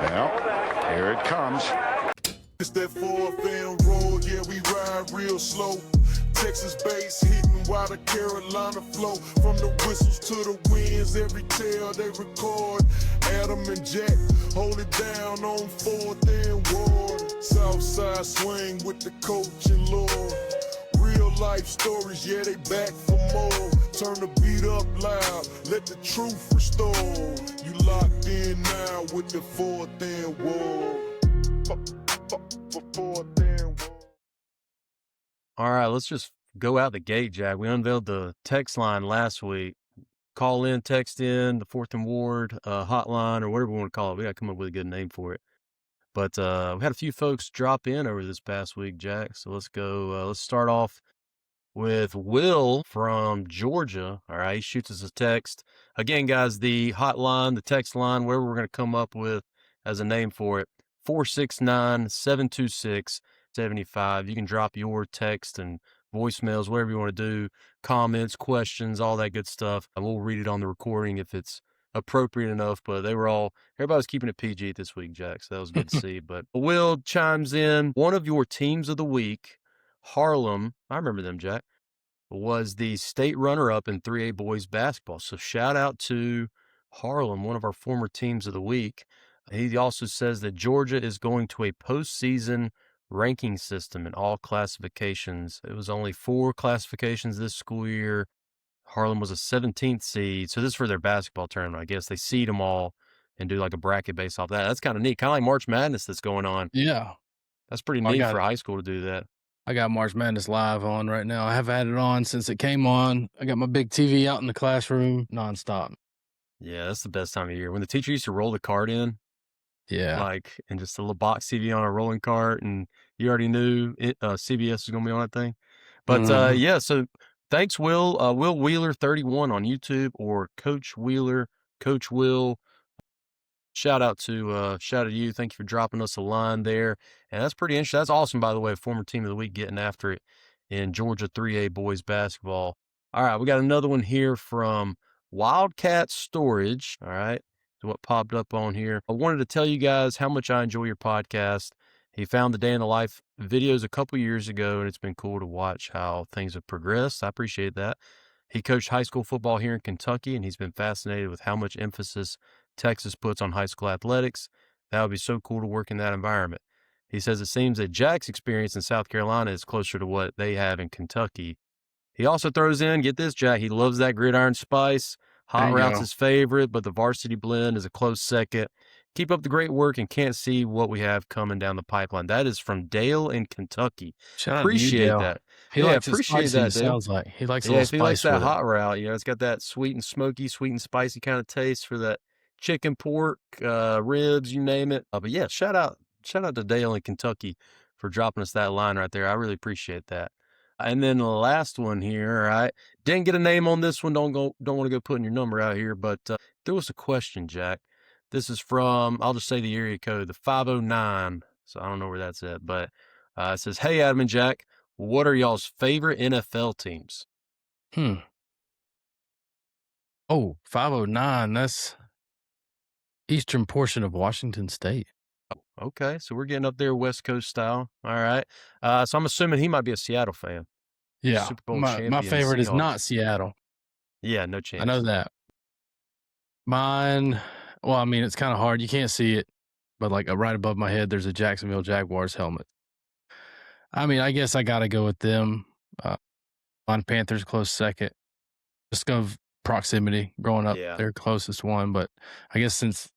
Well, here it comes. It's that 4-fan roll, yeah, we ride real slow. Texas bass hitting while the Carolina flow. From the whistles to the winds, every tale they record. Adam and Jack hold it down on 4th and Ward. Southside swing with the coach and Lord. Real life stories, yeah, they back for more. Turn the beat up loud, let the truth restore. You locked in now with the 4th and Ward. All right, let's just go out the gate, Jack. We unveiled the text line last week. Call in, text in, the 4th and Ward hotline, or whatever we want to call it. We got to come up with a good name for it. But we had a few folks drop in over this past week, Jack. So let's go. Let's start off with Will from Georgia. All right, he shoots us a text. Again, guys, the hotline, the text line, wherever we're going to come up with as a name for it, 469-726-75. You can drop your text and voicemails, whatever you want to do, comments, questions, all that good stuff. And we'll read it on the recording if it's appropriate enough. But everybody was keeping it PG this week, Jack. So that was good to see. But Will chimes in. One of your teams of the week, Harlem, I remember them, Jack, was the state runner-up in 3A boys basketball. So shout out to Harlem, one of our former teams of the week. He also says that Georgia is going to a postseason ranking system in all classifications. It was only 4 classifications this school year. Harlem was a 17th seed. So this is for their basketball tournament. I guess they seed them all and do like a bracket based off that. That's kind of neat. Kind of like March Madness that's going on. Yeah. That's pretty neat for high school to do that. I got March Madness live on right now. I have had it on since it came on. I got my big TV out in the classroom nonstop. Yeah, that's the best time of year. When the teacher used to roll the cart in. Yeah. Like, and just a little box TV on a rolling cart, and you already knew CBS was going to be on that thing. But, yeah, so thanks, Will. Will Wheeler 31 on YouTube, or Coach Wheeler, Coach Will. Shout out to you. Thank you for dropping us a line there. And that's pretty interesting. That's awesome, by the way, former team of the week getting after it in Georgia 3A boys basketball. All right, we got another one here from Wildcat Storage. All right. What popped up on here. I wanted to tell you guys how much I enjoy your podcast. He found the Day in the Life videos a couple years ago, and it's been cool to watch how things have progressed. I appreciate that. He coached high school football here in Kentucky, and he's been fascinated with how much emphasis Texas puts on high school athletics. That would be so cool to work in that environment. He says it seems that Jack's experience in South Carolina is closer to what they have in Kentucky. He also throws in, get this, Jack, he loves that gridiron spice. Hot Route's his favorite, but the Varsity Blend is a close second. Keep up the great work and can't see what we have coming down the pipeline. That is from Dale in Kentucky. Appreciate that. He likes appreciate that. Sounds like he likes a little spice. He likes that Hot Route. You know, it's got that sweet and smoky, sweet and spicy kind of taste for that chicken, pork, ribs, you name it. But yeah, shout out to Dale in Kentucky for dropping us that line right there. I really appreciate that. And then the last one here, all right. Didn't get a name on this one. Don't want to go putting your number out here, but there was a question, Jack. This is from, I'll just say the area code, the 509. So I don't know where that's at, but it says, hey, Adam and Jack, what are y'all's favorite NFL teams? Oh, 509. That's eastern portion of Washington State. Okay, so we're getting up there West Coast style. All right. So I'm assuming he might be a Seattle fan. Yeah. Super Bowl my favorite is not Seattle. Yeah, no chance. I know that. Mine, well, I mean, it's kind of hard. You can't see it, but like right above my head, there's a Jacksonville Jaguars helmet. I mean, I guess I got to go with them. On Panthers, close second. Just go proximity. Growing up, they're closest one. But I guess since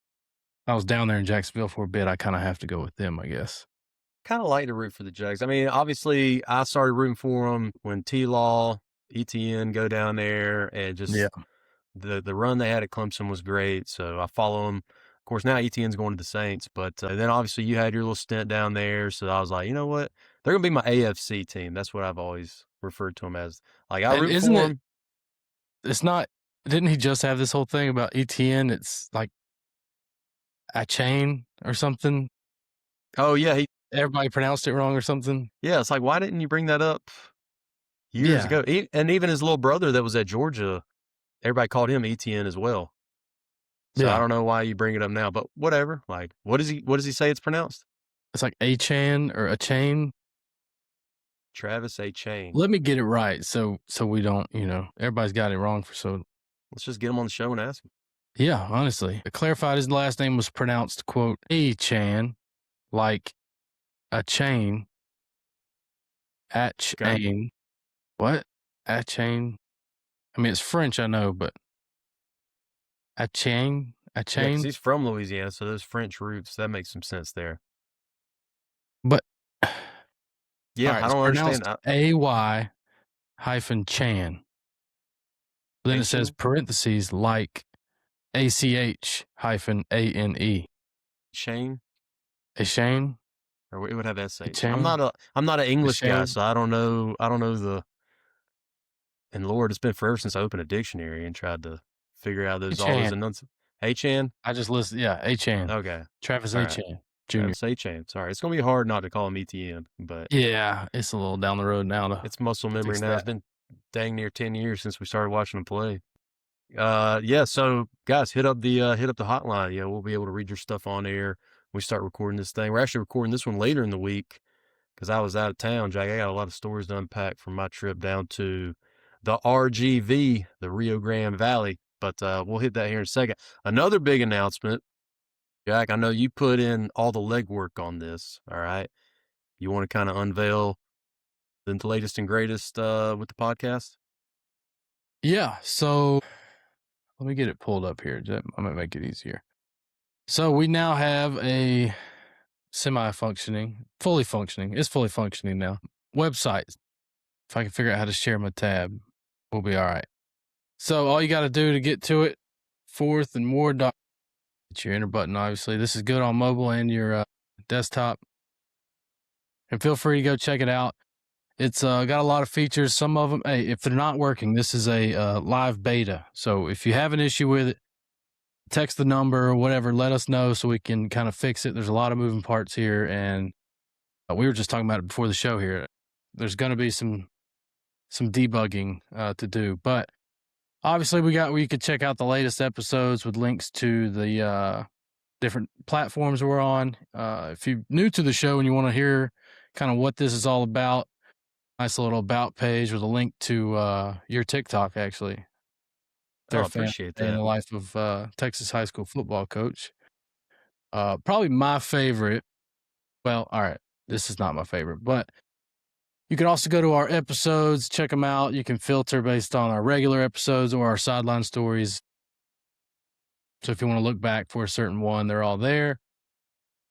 I was down there in Jacksonville for a bit, I kind of have to go with them, I guess. Kind of like to root for the Jags. I mean, obviously, I started rooting for them when T-Law, ETN go down there, and just the run they had at Clemson was great. So I follow them. Of course, now ETN's going to the Saints, but then obviously you had your little stint down there. So I was like, you know what? They're going to be my AFC team. That's what I've always referred to them as. Like, I root for them. It's not, didn't he just have this whole thing about ETN? It's like a chain or something. Oh, yeah. Everybody pronounced it wrong or something. Yeah, it's like, why didn't you bring that up years ago? And even his little brother that was at Georgia, everybody called him ETN as well. So I Yeah. don't know why you bring it up now, but whatever. Like, what does he say it's pronounced? It's like Achane or Achane. Travis Achane. Let me get it right so we don't, everybody's got it wrong Let's just get him on the show and ask him. Yeah, honestly. It clarified his last name was pronounced, quote, Achane, like a chain. Achane. What? Achane. I mean, it's French, I know, but Achane? Yeah, 'cause he's from Louisiana, so those French roots, that makes some sense there. But yeah, right, I don't understand. AY hyphen Chan. Then it says Achane? parentheses like ACH hyphen ANE. Shane? Achane? Or it would have SH. Achane? I'm not an English guy, Achane? so I don't know the. And Lord, it's been forever since I opened a dictionary and tried to figure out all those enunciations. Achan? I just listed, yeah, Achan. Okay. Travis All Achan right. Jr. Travis Achan. Sorry, it's gonna be hard not to call him ETN, but Yeah, it's a little down the road now. it's muscle memory fix now. It's that. been dang near 10 years since we started watching him play. Yeah. So guys, hit up the hotline. Yeah, we'll be able to read your stuff on air. We start recording this thing. We're actually recording this one later in the week because I was out of town, Jack. I got a lot of stories to unpack from my trip down to the RGV, the Rio Grande Valley. But we'll hit that here in a second. Another big announcement, Jack. I know you put in all the legwork on this. All right, you want to kind of unveil the latest and greatest with the podcast? Yeah. So let me get it pulled up here. I might make it easier. So we now have a fully functioning now website. If I can figure out how to share my tab, we'll be all right. So all you got to do to get to it, Fourth and More. It's your enter button, obviously. This is good on mobile and your desktop. And feel free to go check it out. It's got a lot of features. Some of them, hey, if they're not working, this is a live beta. So if you have an issue with it, text the number or whatever, let us know so we can kind of fix it. There's a lot of moving parts here, and we were just talking about it before the show here. There's going to be some debugging to do, but obviously we could check out the latest episodes with links to the different platforms we're on. If you're new to the show and you want to hear kind of what this is all about, nice little about page with a link to your TikTok, actually. I appreciate that. In the life of Texas high school football coach. Probably my favorite. Well, all right, this is not my favorite, but you can also go to our episodes, check them out. You can filter based on our regular episodes or our sideline stories. So if you want to look back for a certain one, they're all there.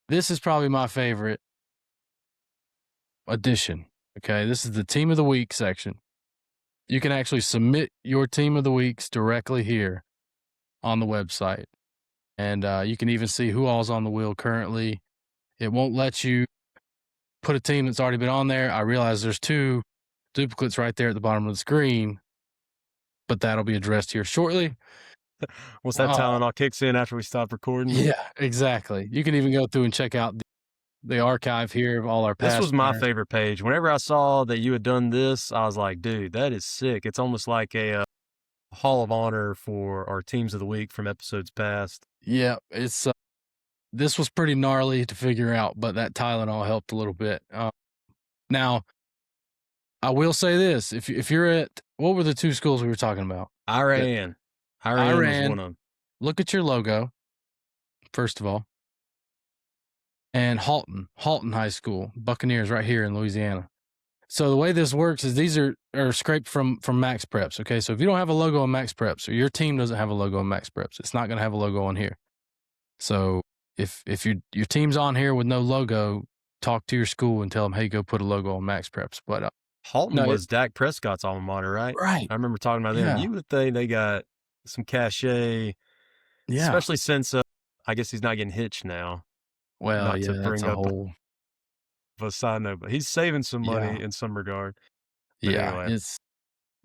This is probably my favorite addition. Okay, this is the Team of the Week section. You can actually submit your Team of the Weeks directly here on the website. And you can even see who all's on the wheel currently. It won't let you put a team that's already been on there. I realize there's 2 duplicates right there at the bottom of the screen, but that'll be addressed here shortly. Once that Tylenol kicks in after we stop recording. Yeah, exactly. You can even go through and check out the archive here of all our past. This was my favorite page. Whenever I saw that you had done this, I was like, dude, that is sick. It's almost like a Hall of Honor for our Teams of the Week from episodes past. Yeah, it's this was pretty gnarly to figure out, but that Tylenol helped a little bit. Now, I will say this: if you're at, what were the 2 schools we were talking about? Iran was one of them. Look at your logo, first of all, and Halton High School, Buccaneers, right here in Louisiana. So the way this works is these are scraped from Max Preps. Okay, so if you don't have a logo on Max Preps, or your team doesn't have a logo on Max Preps, it's not going to have a logo on here. So if your team's on here with no logo, talk to your school and tell them, hey, go put a logo on Max Preps. But Halton was Dak Prescott's alma mater, right? Right. I remember talking about them. Yeah. You would think they got some cachet, especially since I guess he's not getting hitched now. Well, not yeah, to bring that's a up whole a side note, but he's saving some money in some regard. But anyway.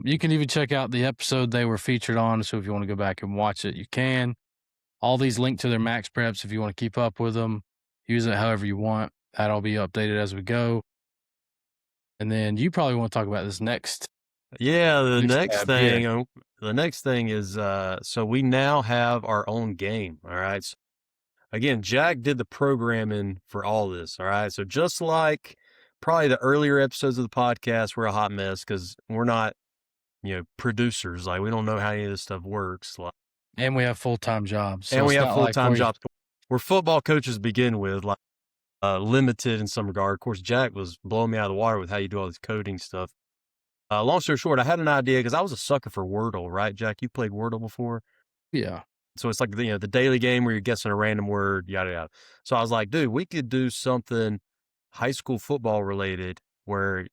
You can even check out the episode they were featured on. So if you want to go back and watch it, you can. All these link to their Max Preps if you want to keep up with them. Use it however you want. That'll be updated as we go. And then you probably want to talk about this next. Yeah, the next thing. the next thing is, so we now have our own game. All right. So again, Jack did the programming for all this. All right. So just like probably the earlier episodes of the podcast, we're a hot mess because we're not, producers. Like we don't know how any of this stuff works. Like, And we have full-time jobs. So and we it's have not like full-time we- jobs. We're football coaches to begin with, like limited in some regard. Of course, Jack was blowing me out of the water with how you do all this coding stuff. Long story short, I had an idea because I was a sucker for Wordle, right, Jack? You played Wordle before? Yeah. So it's like, the daily game where you're guessing a random word, yada, yada. So I was like, dude, we could do something high school football related where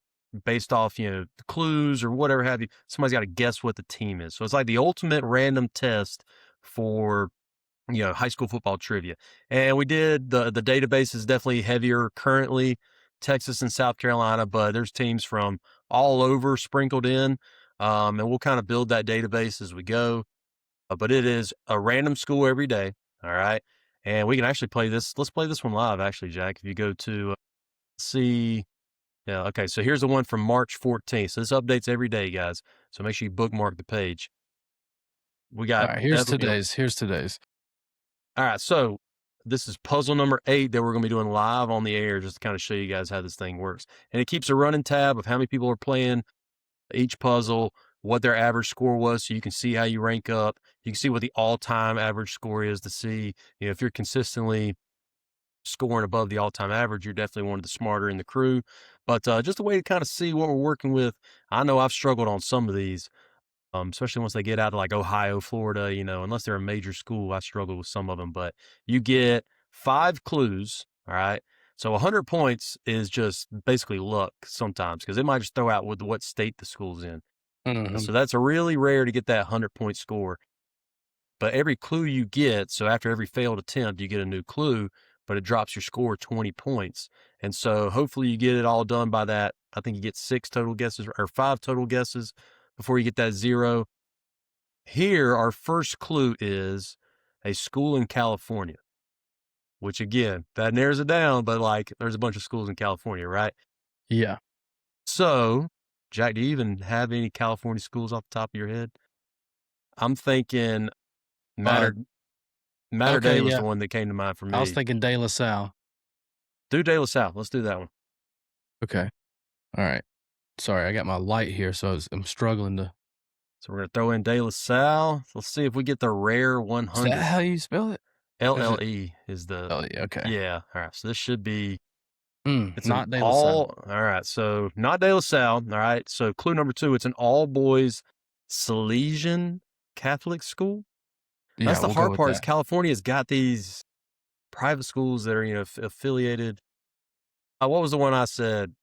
based off, the clues or whatever have you, somebody's got to guess what the team is. So it's like the ultimate random test for, high school football trivia. And we did, the database is definitely heavier currently, Texas and South Carolina, but there's teams from all over sprinkled in. And we'll kind of build that database as we go. But it is a random school every day. All right. And we can actually play this. Let's play this one live, actually, Jack. If you go to see. Yeah. Okay. So here's the one from March 14th. So this updates every day, guys. So make sure you bookmark the page. We got. All right, here's today's. All right. So this is puzzle number 8 that we're going to be doing live on the air just to kind of show you guys how this thing works. And it keeps a running tab of how many people are playing each puzzle, what their average score was, so you can see how you rank up. You can see what the all-time average score is to see, if you're consistently scoring above the all-time average, you're definitely one of the smarter in the crew. But just a way to kind of see what we're working with. I know I've struggled on some of these, especially once they get out of like Ohio, Florida, unless they're a major school, I struggle with some of them. But you get 5 clues, all right? So 100 points is just basically luck sometimes because it might just throw out with what state the school's in. Mm-hmm. So that's a really rare to get that 100-point score. But every clue you get, so after every failed attempt, you get a new clue, but it drops your score 20 points. And so hopefully you get it all done by that. I think you get 6 total guesses or 5 total guesses before you get that 0. Here, our first clue is a school in California, which again, that narrows it down, but like there's a bunch of schools in California, right? Yeah. So, Jack, do you even have any California schools off the top of your head? I'm thinking Mater Dei was the one that came to mind for me. I was thinking De La Salle. Do De La Salle. Let's do that one. Okay. All right. Sorry, I got my light here, so I'm struggling to. So we're going to throw in De La Salle. Let's see if we get the rare 100. Is that how you spell it? LLE is the. Oh, yeah. Okay. Yeah. All right. So this should be. It's not De La Salle. All right. So not De La Salle. All right. So clue number 2, it's an all boys Salesian Catholic school. Yeah, That's the we'll go hard with part is that. California's got these private schools that are, affiliated. What was the one I said?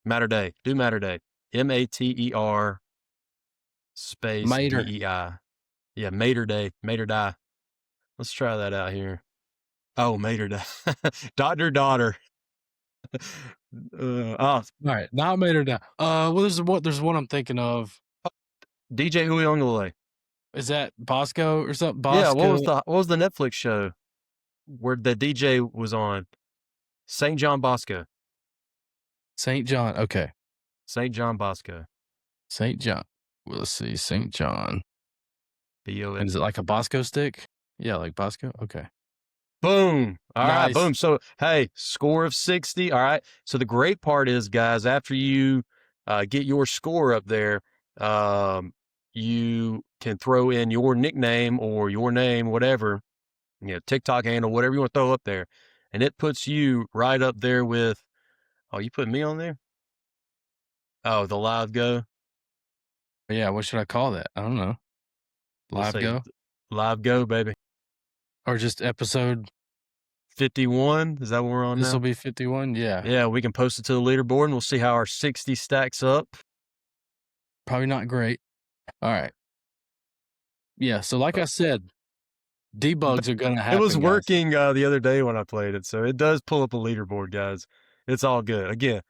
Mater Dei. Do Mater Dei. Mater space Mater. DEI. Yeah, Mater Dei. Mater Dei. Let's try that out here. Oh, Mater Dei. Daughter. All right, not Mater Dei. Well, there's one I'm thinking of. DJ Uyunglele. Is that Bosco or something? Yeah, Bosco? what was the Netflix show where the DJ was on? St. John Bosco. St. John. Okay. St. John Bosco. St. John. Well, let's see. St. John. B-O-S. And is it like a Bosco stick? Yeah, like Bosco. Okay. Boom. All right, Nice. boom. So, hey, score of 60. All right. So the great part is, guys, after you get your score up there, you can throw in your nickname or your name, whatever, TikTok handle, whatever you want to throw up there. And it puts you right up there with, you put me on there? Oh, the live go? Yeah, what should I call that? I don't know. Let's Live say go? Live go, baby. Or just episode 51? Is that what we're on This now? will be 51? Yeah. Yeah, we can post it to the leaderboard and we'll see how our 60 stacks up. Probably not great. All right. Yeah, so like I said, debugs are going to happen. It was guys. working the other day when I played it, so it does pull up a leaderboard, guys. It's all good. Again,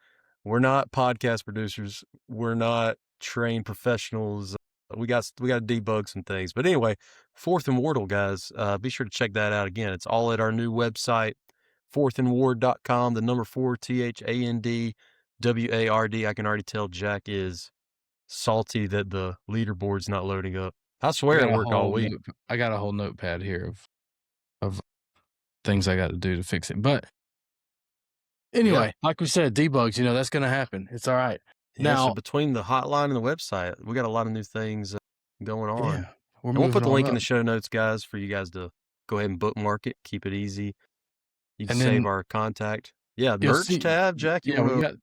we're not podcast producers. We're not trained professionals. We got to debug some things. But anyway, 4th and Wardle, guys, be sure to check that out. Again, it's all at our new website, 4thandward.com, the number 4, THANDWARD. I can already tell Jack is salty that the leaderboard's not loading up. I swear it worked all week. I got a whole notepad here of things I got to do to fix it. But anyway, like we said, debugs, that's going to happen. It's all right. Yeah, so Now, between the hotline and the website, we got a lot of new things going on. yeah, And we'll put the link in the up. show notes, guys, for you guys to go ahead and bookmark it. Keep it easy. You can And save then our contact. Yeah, you'll merch see- tab, Jack. Yeah, we got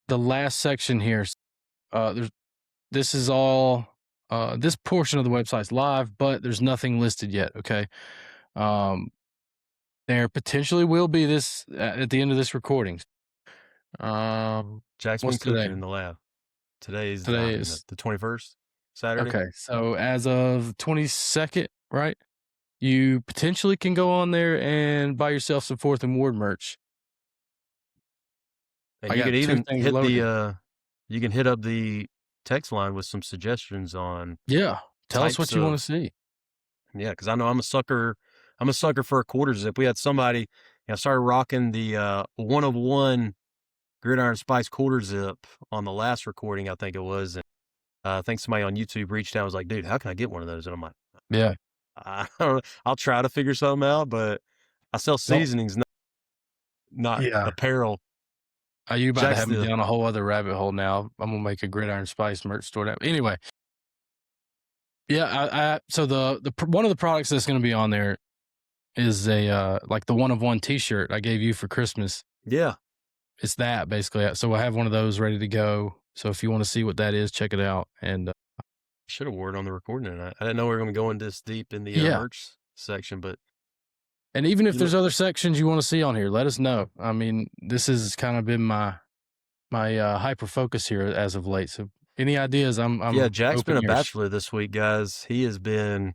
the last section here. This is all this portion of the website's live, but there's nothing listed yet. Okay. There potentially will be this at the end of this recording. Jack's been what's cooking today? in the lab. Today is the 21st, Saturday. Okay, so as of 22nd, right? You potentially can go on there and buy yourself some 4th and Ward merch. And I you got could two even things hit loaded. you can hit up the text line with some suggestions on. Yeah, tell us what you want to see. Yeah, because I know I'm a sucker. I'm a sucker for a quarter zip. We had somebody, started rocking the 1 of 1 Gridiron Spice quarter zip on the last recording, I think it was. And I think somebody on YouTube reached out and was like, dude, how can I get one of those? And I'm like, Yeah. I don't know. I'll try to figure something out, but I sell seasonings, not apparel. Are you about Jack's to have me down a whole other rabbit hole now? I'm going to make a Gridiron Spice merch store. Anyway. Yeah, so the one of the products that's going to be on there is a like the 1 of 1 t-shirt I gave you for Christmas. Yeah. It's that basically. So I have one of those ready to go. So if you want to see what that is, check it out. And should have wore it on the recording tonight. I didn't know we were going to go in this deep in the merch section, but. And even if there's other sections you want to see on here, let us know. I mean, this has kind of been my hyper focus here as of late. So any ideas? I'm Jack's been a bachelor this week, guys. He has been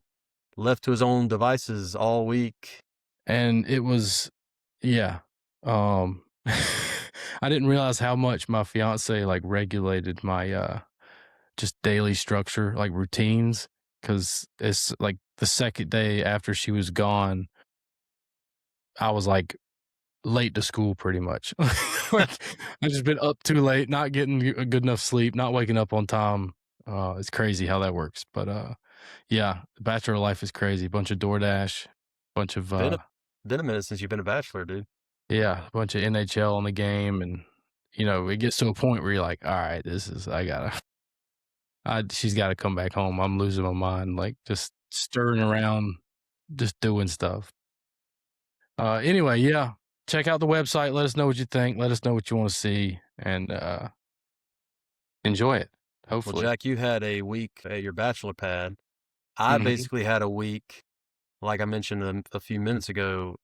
left to his own devices all week. And it was, I didn't realize how much my fiance regulated my just daily structure, routines, because it's the second day after she was gone, I was late to school pretty much. I just been up too late, not getting a good enough sleep, not waking up on time. It's crazy how that works. But the bachelor life is crazy. Bunch of DoorDash, bunch of been a minute since you've been a bachelor, dude. Yeah, a bunch of NHL on the game, and it gets to a point where you're like, all right, she's got to come back home. I'm losing my mind, just stirring around, just doing stuff. Anyway, check out the website. Let us know what you think. Let us know what you want to see, and enjoy it. Hopefully. Well, Jack, you had a week at your bachelor pad. I basically had a week, like I mentioned a few minutes ago,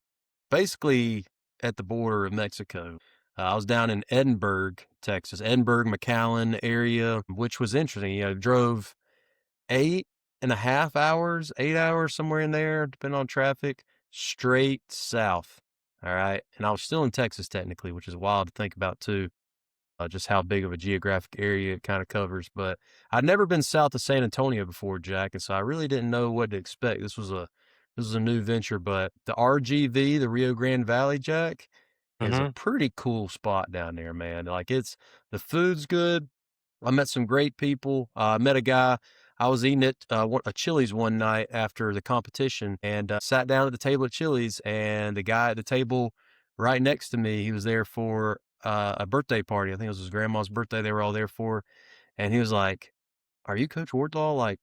basically at the border of Mexico. I was down in Edinburgh, Texas, McAllen area, which was interesting. Drove 8.5 hours, 8 hours, somewhere in there, depending on traffic, straight south. All right. And I was still in Texas technically, which is wild to think about too. Just how big of a geographic area it kind of covers. But I'd never been south of San Antonio before, Jack, and so I really didn't know what to expect. This was a new venture, but the RGV, the Rio Grande Valley, Jack, is a pretty cool spot down there, man. The food's good. I met some great people. I met a guy. I was eating at a Chili's one night after the competition and sat down at the table at Chili's, and the guy at the table right next to me, he was there for a birthday party. I think it was his grandma's birthday they were all there for. And he was like, "Are you Coach Wardlaw?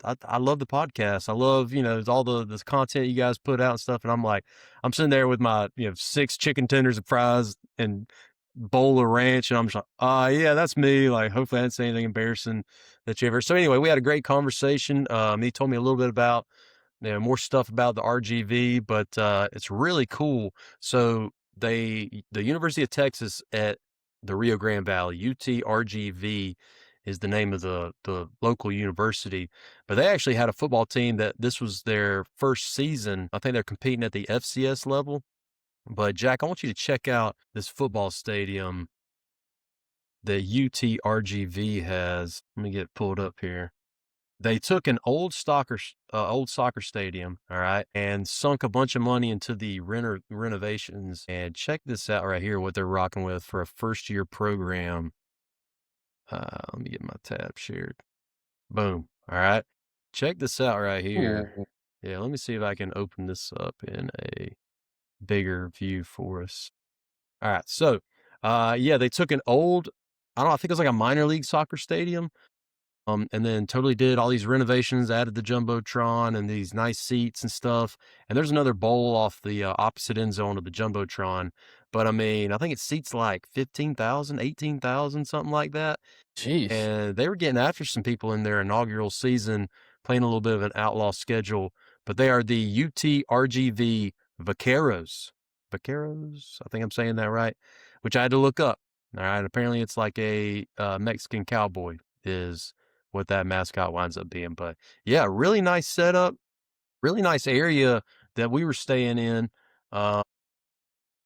I love the podcast. I love, all the content you guys put out and stuff." And I'm like, I'm sitting there with my, 6 chicken tenders and fries and bowl of ranch. And I'm just like, yeah, that's me. Hopefully I didn't say anything embarrassing that you ever. So anyway, we had a great conversation. He told me a little bit about, more stuff about the RGV, but it's really cool. So the University of Texas at the Rio Grande Valley, UTRGV is the name of the local university, but they actually had a football team that this was their first season. I think they're competing at the FCS level. But Jack, I want you to check out this football stadium that UTRGV has. Let me get it pulled up here. They took an old soccer stadium, all right, and sunk a bunch of money into the renovations. And check this out right here, what they're rocking with for a first-year program. Let me get my tab shared. Boom. All right. Check this out right here. Ooh. Yeah, let me see if I can open this up in a bigger view for us. All right. So, yeah, they took an old, I don't know, I think it was like a minor league soccer stadium. And then totally did all these renovations, added the Jumbotron and these nice seats and stuff. And there's another bowl off the opposite end zone of the Jumbotron. But I mean, I think it seats like 15,000, 18,000, something like that. Jeez. And they were getting after some people in their inaugural season, playing a little bit of an outlaw schedule. But they are the UTRGV Vaqueros. Vaqueros? I think I'm saying that right, which I had to look up. All right. Apparently, it's like a Mexican cowboy, is what that mascot winds up being. But yeah, really nice setup, really nice area that we were staying in. Uh,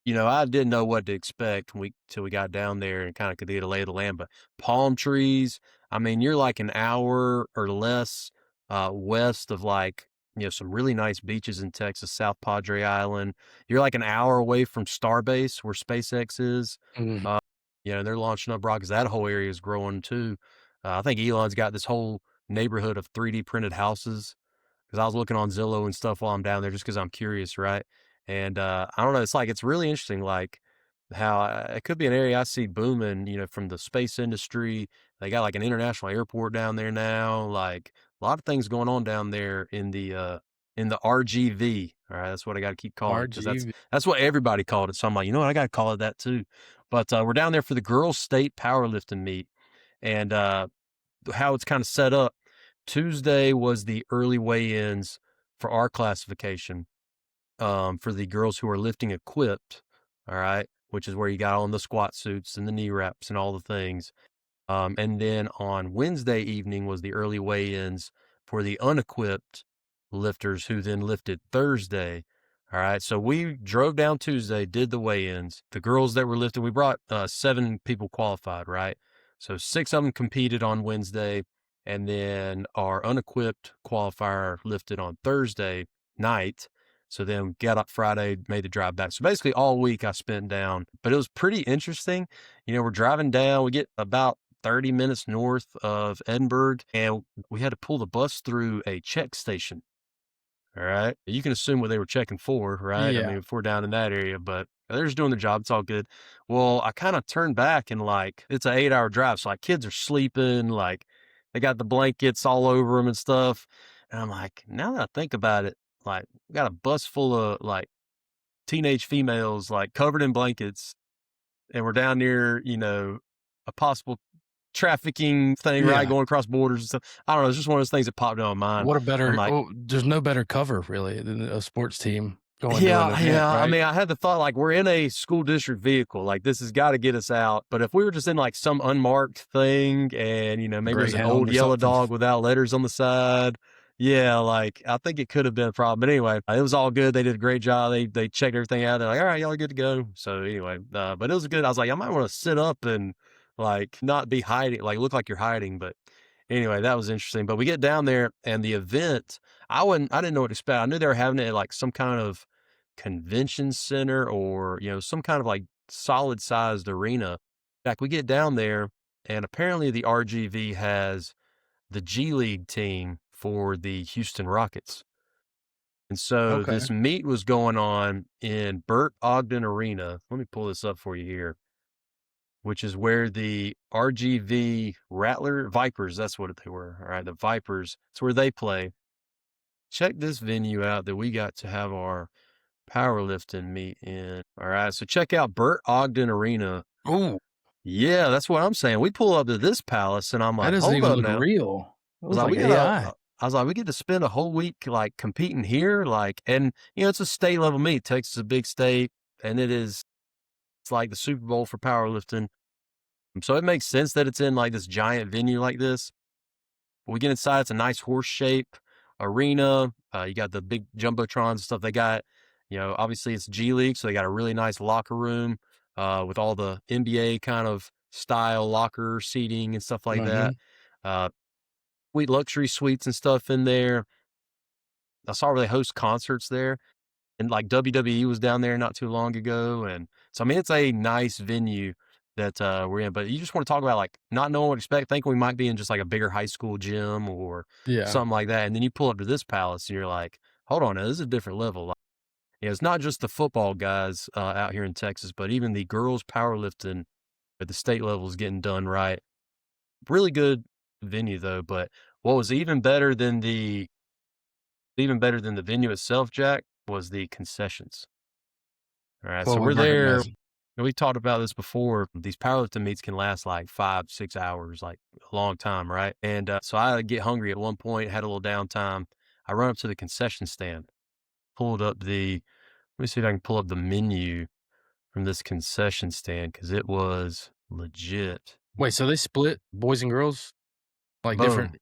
I didn't know what to expect till we got down there and kind of could get a lay of the land. But palm trees, I mean, you're like an hour or less west of like, some really nice beaches in Texas, South Padre Island. You're like an hour away from Starbase, where SpaceX is. Mhm. They're launching up rockets. That whole area is growing too. I think Elon's got this whole neighborhood of 3D printed houses, because I was looking on Zillow and stuff while I'm down there just because I'm curious, right? And I don't know, it's really interesting, like how it could be an area I see booming, from the space industry. They got like an international airport down there now, like a lot of things going on down there in the RGV. All right, that's what I got to keep calling it, because RGV. that's what everybody called it. So I'm like, I got to call it that too. But we're down there for the girls' state powerlifting meet, and how it's kind of set up. Tuesday was the early weigh-ins for our classification, for the girls who are lifting equipped, all right, which is where you got on the squat suits and the knee wraps and all the things. And then on Wednesday evening was the early weigh-ins for the unequipped lifters, who then lifted Thursday. All right. So we drove down Tuesday, did the weigh-ins. The girls that were lifting, we brought 7 people qualified, right? So 6 of them competed on Wednesday. And then our unequipped qualifier lifted on Thursday night. So then got up Friday, made the drive back. So basically all week I spent down, but it was pretty interesting. We're driving down, we get about 30 minutes north of Edinburgh, and we had to pull the bus through a check station. All right. You can assume what they were checking for, right? I Yeah. mean, if we're down in that area, but they're just doing their job. It's all good. Well, I kind of turned back, and like, it's an 8-hour drive. So like kids are sleeping, like they got the blankets all over them and stuff. And I'm like, now that I think about it, like we got a bus full of like teenage females, like covered in blankets, and we're down near, a possible trafficking thing, right? Yeah. Going across borders and stuff. I don't know. It's just one of those things that popped into my mind. What a I'm better like, there's no better cover really than a sports team going to an yeah, event, yeah. I right? mean, I had the thought, like, we're in a school district vehicle. Like, this has got to get us out. But if we were just in like some unmarked thing, and maybe it was an Greyhound old or yellow something. dog without letters on the side, yeah, like I think it could have been a problem. But anyway, it was all good. They did a great job. They checked everything out. They're like, all right, y'all are good to go. So anyway, but it was good. I was like, I might want to sit up and like not be hiding, like look like you're hiding. But anyway, that was interesting. But we get down there, and the event, I didn't know what to expect. I knew they were having it at like some kind of convention center, or some kind of like solid sized arena. In fact, we get down there, and apparently the RGV has the G League team for the Houston Rockets. And so Okay. this meet was going on in Burt Ogden Arena. Let me pull this up for you here, which is where the RGV Rattler Vipers, that's what they were. All right, the Vipers, it's where they play. Check this venue out that we got to have our powerlifting meet in. All right, so check out Burt Ogden Arena. Ooh, Yeah, that's what I'm saying. We pull up to this palace, and I'm that like, doesn't hold even up look now. real. It I was looks like, like we gotta. AI. I was like, we get to spend a whole week like competing here, like, and it's a state level meet. Texas is a big state, and it's like the Super Bowl for powerlifting. So it makes sense that it's in like this giant venue like this. We get inside, it's a nice horse shape arena. You got the big jumbotrons and stuff. They got, obviously it's G League, so they got a really nice locker room with all the NBA kind of style locker seating and stuff like that. Mhm. Sweet luxury suites and stuff in there. I saw where they host concerts there, and like WWE was down there not too long ago. And so, I mean, it's a nice venue that we're in. But you just want to talk about like not knowing what to expect, thinking we might be in just like a bigger high school gym or something like that, and then you pull up to this palace and you're like, hold on, now, this is a different level. Like, it's not just the football guys out here in Texas, but even the girls powerlifting at the state level is getting done right. Really good venue though. But what was even better than the venue itself, Jack, was the concessions. All right, so we're there. We talked about this before. These powerlifting meets can last like 5-6 hours, like a long time, right? And so I get hungry at one point, had a little downtime. I run up to the concession stand, pulled up let me see if I can pull up the menu from this concession stand because it was legit. Wait, so they split boys and girls like Boom.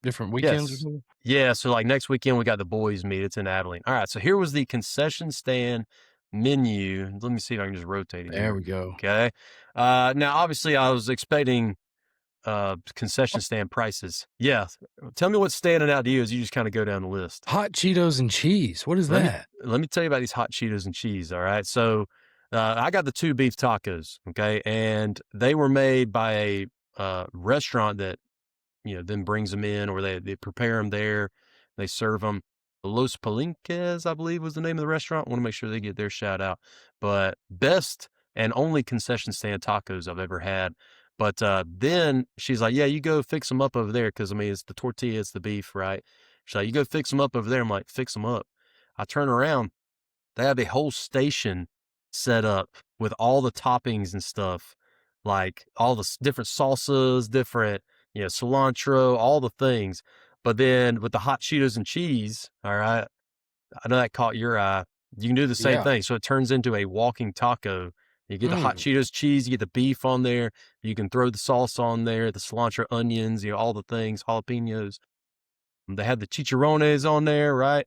different weekends or Yes. something? Yeah, so like next weekend we got the boys meet. It's in Abilene. All right, so here was the concession stand menu. Let me see if I can just rotate it. There we go. Okay. Now obviously I was expecting concession stand prices. Yeah. Tell me what's standing out to you as you just kind of go down the list. Hot Cheetos and cheese. What is that? Let me tell you about these hot Cheetos and cheese. All right. So I got the 2 beef tacos. Okay. And they were made by a restaurant that, then brings them in, or they prepare them there. They serve them. Los Palenques, I believe, was the name of the restaurant. Want to make sure they get their shout out. But best and only concession stand tacos I've ever had. But then she's like, yeah, you go fix them up over there. Because, I mean, it's the tortilla, it's the beef, right? She's like, you go fix them up over there. I'm like, fix them up. I turn around. They have a whole station set up with all the toppings and stuff, like all the different salsas, different, cilantro, all the things. But then with the hot Cheetos and cheese, all right, I know that caught your eye. You can do the same thing. So it turns into a walking taco. You get the hot Cheetos cheese, you get the beef on there. You can throw the sauce on there, the cilantro, onions, all the things, jalapenos. They had the chicharrones on there, right?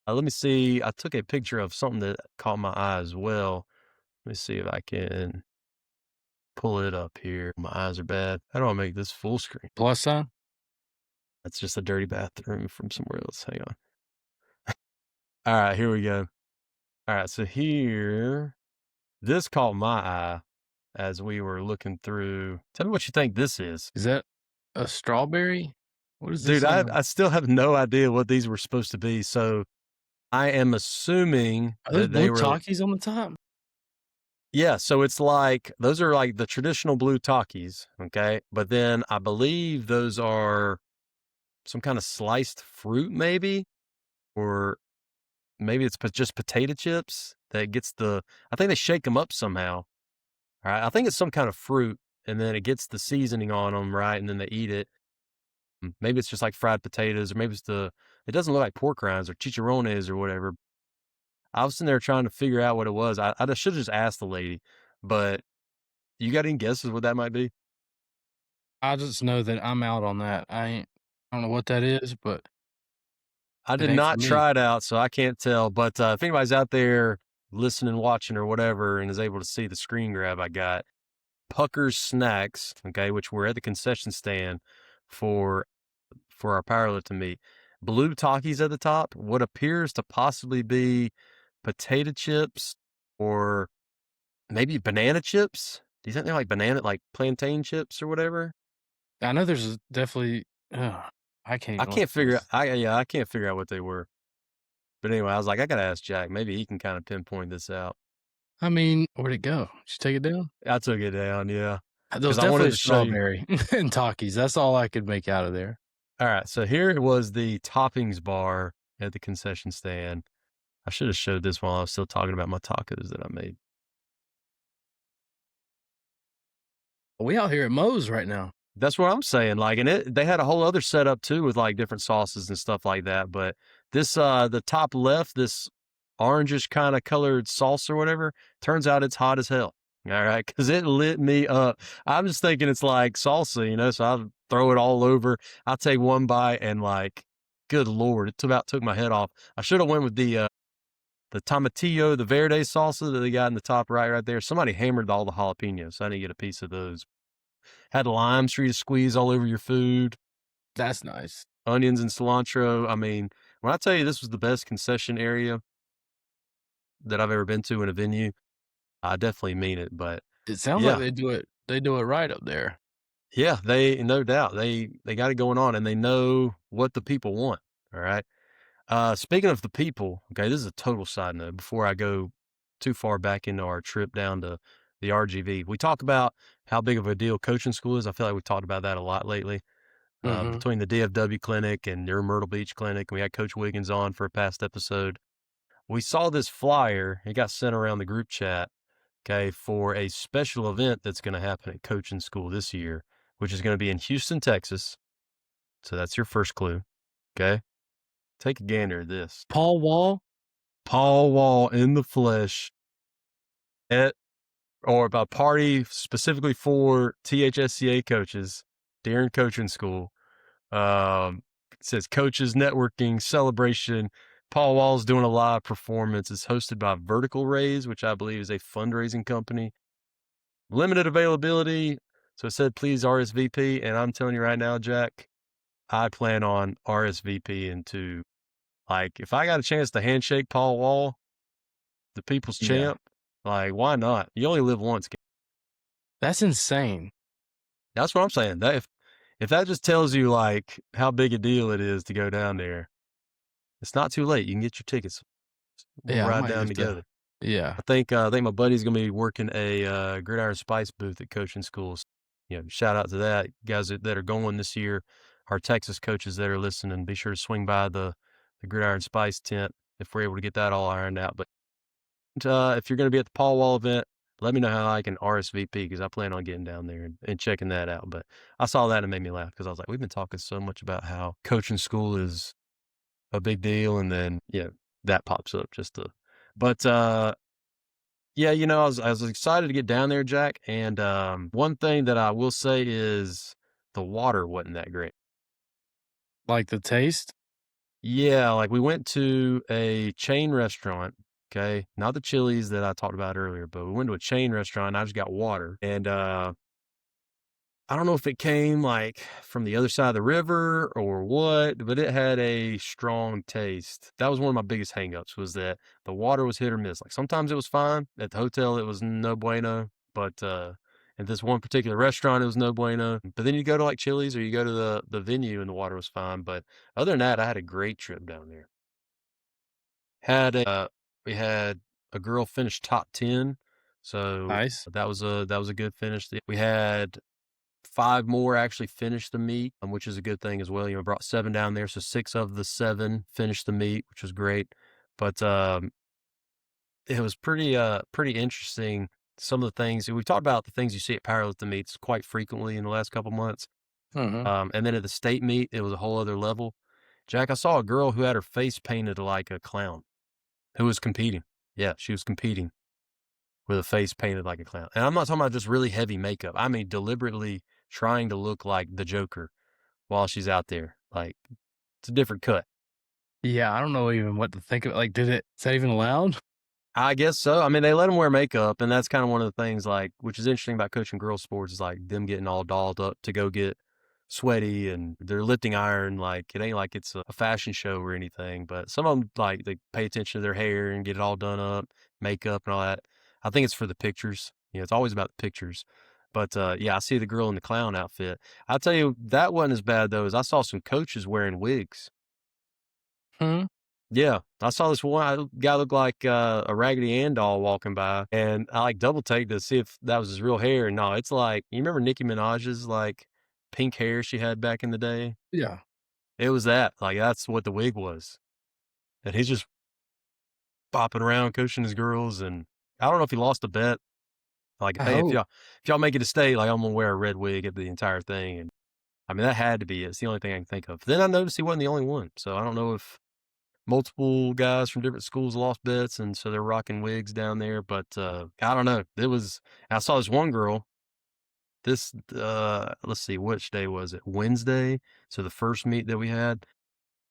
Let me see. I took a picture of something that caught my eye as well. Let me see if I can pull it up here. My eyes are bad. How do I make this full screen? Plus sign? That's just a dirty bathroom from somewhere else. Hang on. All right, here we go. All right, so here, this caught my eye as we were looking through. Tell me what you think this is. Is that a strawberry? What is this? Dude, I still have no idea what these were supposed to be. So I am assuming that they were Takis on the top. Yeah, so it's like those are like the traditional blue Takis, okay? But then I believe those are some kind of sliced fruit, maybe, or maybe it's just potato chips that gets I think they shake them up somehow. All right, I think it's some kind of fruit, and then it gets the seasoning on them, right? And then they eat it. Maybe it's just like fried potatoes, or maybe it doesn't look like pork rinds or chicharrones or whatever. I was sitting there trying to figure out what it was. I should have just asked the lady, but you got any guesses what that might be? I just know that I'm out on that. I don't know what that is, but I did not try it out, so I can't tell. But if anybody's out there listening, watching, or whatever, and is able to see the screen grab I got, Pucker's Snacks, okay, which we're at the concession stand for our powerlifting meet. Blue Takis at the top, what appears to possibly be potato chips or maybe banana chips. Do you think they're like like plantain chips or whatever? I know there's definitely. I can't figure. I can't figure out what they were. But anyway, I was like, I gotta ask Jack. Maybe he can kind of pinpoint this out. I mean, where'd it go? Did you take it down? I took it down. Yeah, those definitely strawberry and Takis. That's all I could make out of there. All right, so here it was the toppings bar at the concession stand. I should have showed this while I was still talking about my tacos that I made. We out here at Moe's right now. That's what I'm saying. Like, and they had a whole other setup too with like different sauces and stuff like that. But this, the top left, this orangish kind of colored sauce or whatever, turns out it's hot as hell. All right, because it lit me up. I'm just thinking it's like salsa, so I'll throw it all over. I'll take one bite and like, good Lord, it took my head off. I should have went with the tomatillo, the verde salsa that they got in the top right there. Somebody hammered all the jalapenos, so I didn't get a piece of those. Had limes for you to squeeze all over your food. That's nice. Onions and cilantro. I mean, when I tell you this was the best concession area that I've ever been to in a venue, I definitely mean it. But it sounds like they do it They do it right up there. Yeah, no doubt. They got it going on, and they know what the people want, all right? Speaking of the people, okay, this is a total side note before I go too far back into our trip down to the RGV. We talk about how big of a deal coaching school is. I feel like we've talked about that a lot lately. Mhm. Between the DFW clinic and their Myrtle Beach clinic, we had Coach Wiggins on for a past episode. We saw this flyer. It got sent around the group chat, okay, for a special event that's going to happen at coaching school this year, which is going to be in Houston, Texas. So that's your first clue, okay? Take a gander at this. Paul Wall? Paul Wall in the flesh at or a party specifically for THSCA coaches during coaching school. It says coaches networking celebration. Paul Wall's doing a live performance. It's hosted by Vertical Raise, which I believe is a fundraising company. Limited availability. So it said, please RSVP. And I'm telling you right now, Jack, I plan on RSVP into, like, if I got a chance to handshake Paul Wall, the people's Yeah. champ, like, why not? You only live once. That's insane. That's what I'm saying. That if that just tells you like how big a deal it is to go down there, it's not too late. You can get your tickets. We'll Yeah, I ride might down have together. to. Yeah. I think my buddy's gonna be working a Gridiron Spice booth at coaching schools. You know, shout out to that guys that are going this year. Our Texas coaches that are listening, be sure to swing by the Gridiron Spice tent if we're able to get that all ironed out. But if you're going to be at the Paul Wall event, let me know how I can RSVP because I plan on getting down there and checking that out. But I saw that and it made me laugh because I was like, we've been talking so much about how coaching school is a big deal. And then, yeah, that pops up but, yeah, you know, I was excited to get down there, Jack. And one thing that I will say is the water wasn't that great. Like the taste? Yeah, like we went to a chain restaurant, okay? Not the Chili's that I talked about earlier, but we went to a chain restaurant and I just got water. And I don't know if it came like from the other side of the river or what, but it had a strong taste. That was one of my biggest hangups was that the water was hit or miss. Like sometimes it was fine. At the hotel, it was no bueno, but at this one particular restaurant, it was no bueno. But then you go to like Chili's or you go to the venue and the water was fine. But other than that, I had a great trip down there. We had a girl finish top 10. So Nice. that was a good finish. We had 5 more actually finished the meet, which is a good thing as well. You know, brought 7 down there, so 6 of the 7 finished the meet, which was great. But it was pretty interesting. Some of the things we've talked about, the things you see at powerlifting meets quite frequently in the last couple months. Mhm. And then at the state meet, it was a whole other level. Jack, I saw a girl who had her face painted like a clown who was competing. Yeah, she was competing with a face painted like a clown. And I'm not talking about just really heavy makeup. I mean, deliberately trying to look like the Joker while she's out there. Like, it's a different cut. Yeah, I don't know even what to think of. Like, is that even allowed? I guess so. I mean, they let them wear makeup, and that's kind of one of the things, like, which is interesting about coaching girls sports is like them getting all dolled up to go get sweaty and they're lifting iron. Like, it ain't like it's a fashion show or anything, but some of them, like, they pay attention to their hair and get it all done up, makeup and all that. I think it's for the pictures. You know, it's always about the pictures. But yeah, I see the girl in the clown outfit. I'll tell you, that wasn't as bad, though, as I saw some coaches wearing wigs. Hmm. Yeah, I saw this one guy look like a Raggedy Ann doll walking by, and I like double take to see if that was his real hair. No, it's like you remember Nicki Minaj's like pink hair she had back in the day. Yeah. It was that. Like that's what the wig was, and he's just bopping around coaching his girls. And I don't know if he lost a bet. Like, I hey, hope. if y'all make it a state, like I'm gonna wear a red wig at the entire thing. And I mean that had to be it. It's the only thing I can think of. Then I noticed he wasn't the only one, so I don't know if multiple guys from different schools lost bets, and so they're rocking wigs down there. But I don't know. I saw this one girl. Let's see, which day was it? Wednesday. So the first meet that we had,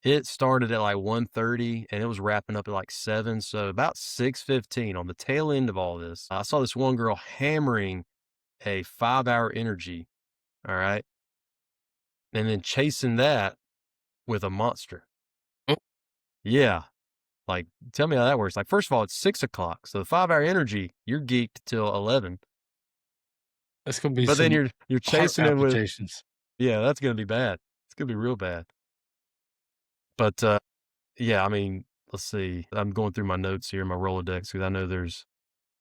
it started at like 1:30 and it was wrapping up at like 7. So about 6:15 on the tail end of all this, I saw this one girl hammering a 5-hour energy. All right. And then chasing that with a monster. Oh. Yeah. Like, tell me how that works. Like, first of all, it's 6 o'clock. So the 5-hour energy, you're geeked till 11. That's gonna be But then some you're heart chasing him with palpitations. yeah, that's gonna be bad. It's gonna be real bad. But, yeah, I mean, let's see. I'm going through my notes here, my Rolodex, because I know there's